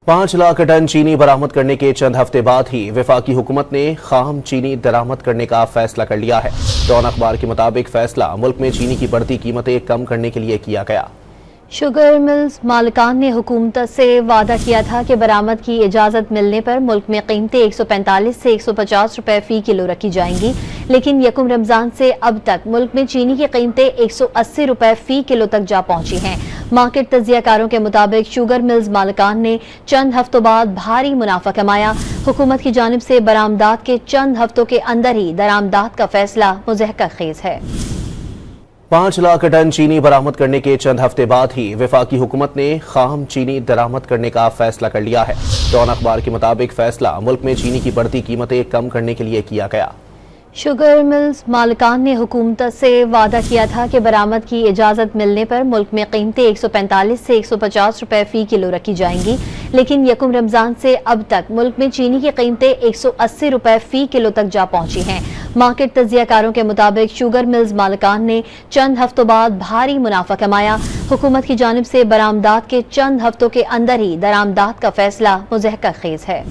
5 lakh ton चीनी बरामद करने के चंद हफ्ते बाद ही वफाकी हुकूमत ने खाम चीनी दरामद करने का फैसला कर लिया है। डॉन अखबार के मुताबिक फैसला मुल्क में चीनी की बढ़ती कीमतें कम करने के लिए किया गया। शुगर मिल्स मालिकान ने हुकूमत से वादा किया था कि बरामद की इजाज़त मिलने पर मुल्क में कीमतें 145 से 150 रुपए फी किलो रखी जाएंगी, लेकिन यकुम रमजान से अब तक मुल्क में चीनी की कीमतें 180 रुपए फी किलो तक जा पहुंची हैं। मार्केट तजियाकारों के मुताबिक शुगर मिल्स मालिकान ने चंद हफ्तों बाद भारी मुनाफा कमाया। हुकूमत की जानिब से बरामदात के चंद हफ्तों के अंदर ही दरामदात का फैसला मुज़हका खेज है। 5 लाख टन चीनी बरामद करने के चंद हफ्ते बाद ही वफाकी हुकूमत ने खाम चीनी दरामद करने का फैसला कर लिया है। डॉन अखबार के मुताबिक फैसला मुल्क में चीनी की बढ़ती कीमतें कम करने के लिए किया गया। शुगर मिल्स मालिकान ने हुकूमत से वादा किया था कि बरामद की इजाज़त मिलने पर मुल्क में कीमतें 145 से 150 रुपए फी किलो रखी जाएंगी, लेकिन यकुम रमजान से अब तक मुल्क में चीनी की कीमतें 180 रुपए फी किलो तक जा पहुंची हैं। मार्केट तजियाकारों के मुताबिक शुगर मिल्स मालिकान ने चंद हफ्तों बाद भारी मुनाफा कमाया। हुकूमत की जानिब से बरामदात के चंद हफ्तों के अंदर ही दरामदात का फैसला मुज़हका खेज है।